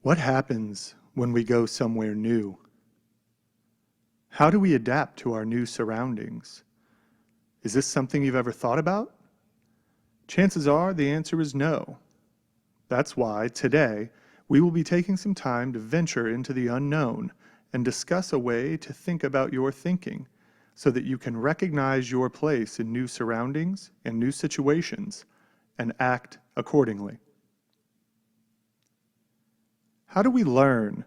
What happens when we go somewhere new? How do we adapt to our new surroundings? Is this something you've ever thought about? Chances are the answer is no. That's why today we will be taking some time to venture into the unknown and discuss a way to think about your thinking so that you can recognize your place in new surroundings and new situations and act accordingly. How do we learn?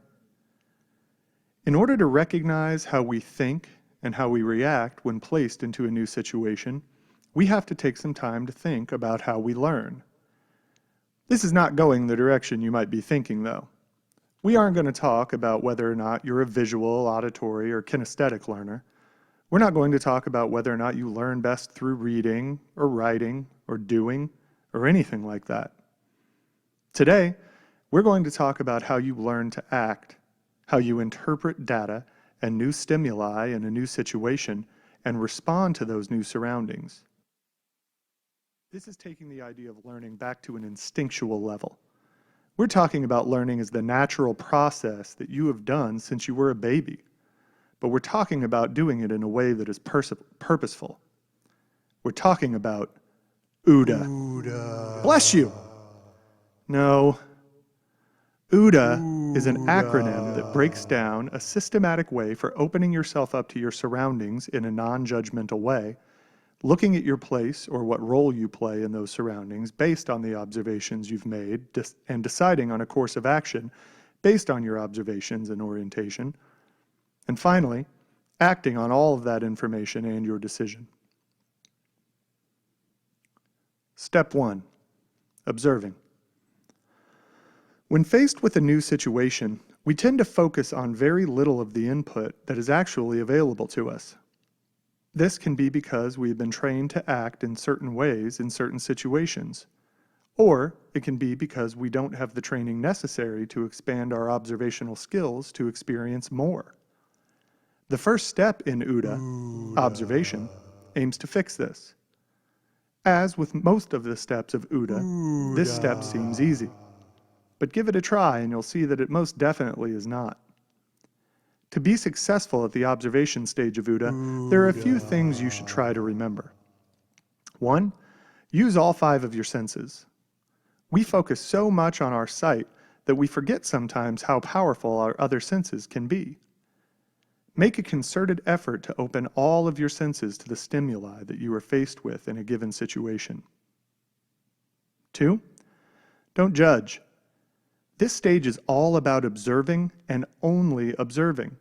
In order to recognize how we think and how we react when placed into a new situation, we have to take some time to think about how we learn. This is not going the direction you might be thinking, though. We aren't going to talk about whether or not you're a visual, auditory, or kinesthetic learner. We're not going to talk about whether or not you learn best through reading, or writing, or doing, or anything like that. Today, we're going to talk about how you learn to act, how you interpret data and new stimuli in a new situation and respond to those new surroundings. This is taking the idea of learning back to an instinctual level. We're talking about learning as the natural process that you have done since you were a baby, but we're talking about doing it in a way that is purposeful. We're talking about Ooda. Ooda. Bless you! No. Ooda is an acronym that breaks down a systematic way for opening yourself up to your surroundings in a non-judgmental way, looking at your place or what role you play in those surroundings based on the observations you've made, and deciding on a course of action based on your observations and orientation, and finally, acting on all of that information and your decision. Step 1. Observing. When faced with a new situation, we tend to focus on very little of the input that is actually available to us. This can be because we have been trained to act in certain ways in certain situations, or it can be because we don't have the training necessary to expand our observational skills to experience more. The first step in Ooda, observation, aims to fix this. As with most of the steps of Ooda, this step seems easy. But give it a try and you'll see that it most definitely is not. To be successful at the observation stage of Ooda, there are a few things you should try to remember. 1. Use all 5 of your senses. We focus so much on our sight that we forget sometimes how powerful our other senses can be. Make a concerted effort to open all of your senses to the stimuli that you are faced with in a given situation. 2. Don't judge. This stage is all about observing and only observing.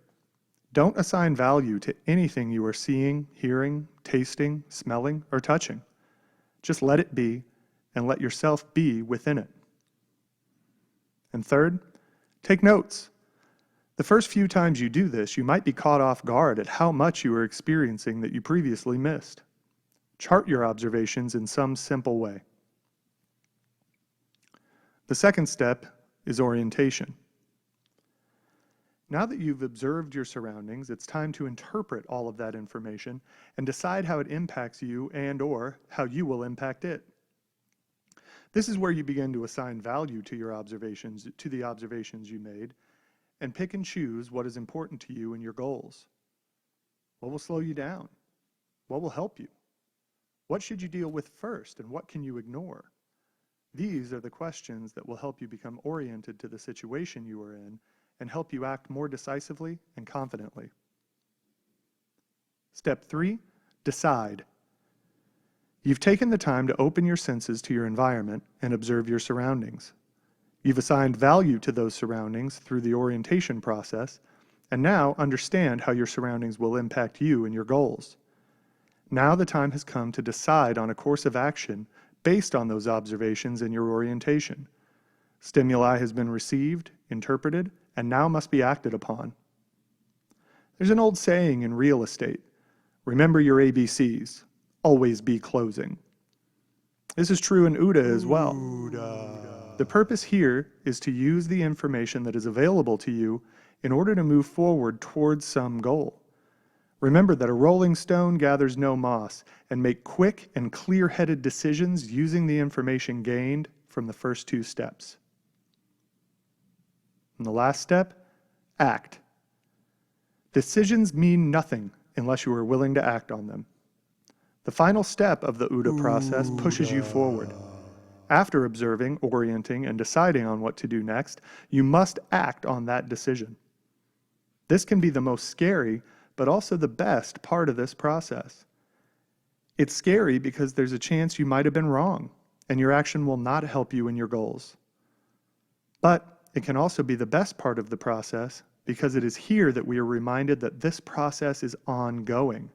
Don't assign value to anything you are seeing, hearing, tasting, smelling, or touching. Just let it be and let yourself be within it. And third, take notes. The first few times you do this, you might be caught off guard at how much you are experiencing that you previously missed. Chart your observations in some simple way. The second step is orientation. Now that you've observed your surroundings, it's time to interpret all of that information and decide how it impacts you and/or how you will impact it. This is where you begin to assign value to your observations, to the observations you made, and pick and choose what is important to you and your goals. What will slow you down? What will help you? What should you deal with first, and what can you ignore? These are the questions that will help you become oriented to the situation you are in and help you act more decisively and confidently. Step 3, decide. You've taken the time to open your senses to your environment and observe your surroundings. You've assigned value to those surroundings through the orientation process, and now understand how your surroundings will impact you and your goals. Now the time has come to decide on a course of action based on those observations and your orientation. Stimuli has been received, interpreted, and now must be acted upon. There's an old saying in real estate, remember your ABCs, always be closing. This is true in Ooda as well. The purpose here is to use the information that is available to you in order to move forward towards some goal. Remember that a rolling stone gathers no moss, and make quick and clear-headed decisions using the information gained from the first 2 steps. And the last step, act. Decisions mean nothing unless you are willing to act on them. The final step of the Ooda process pushes you forward. After observing, orienting, and deciding on what to do next, you must act on that decision. This can be the most scary, but also the best part of this process. It's scary because there's a chance you might have been wrong, and your action will not help you in your goals. But it can also be the best part of the process because it is here that we are reminded that this process is ongoing.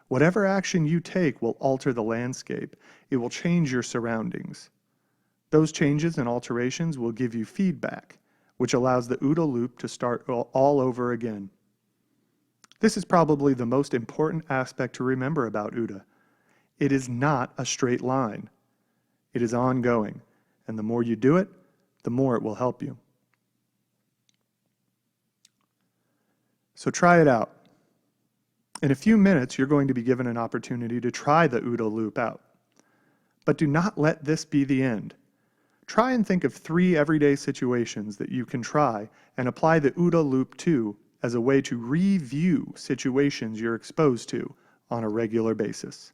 Whatever action you take will alter the landscape. It will change your surroundings. Those changes and alterations will give you feedback, which allows the OODA loop to start all over again. This is probably the most important aspect to remember about OODA. It is not a straight line. It is ongoing, and the more you do it, the more it will help you. So try it out. In a few minutes, you're going to be given an opportunity to try the OODA loop out. But do not let this be the end. Try and think of 3 everyday situations that you can try and apply the OODA loop to as a way to review situations you're exposed to on a regular basis.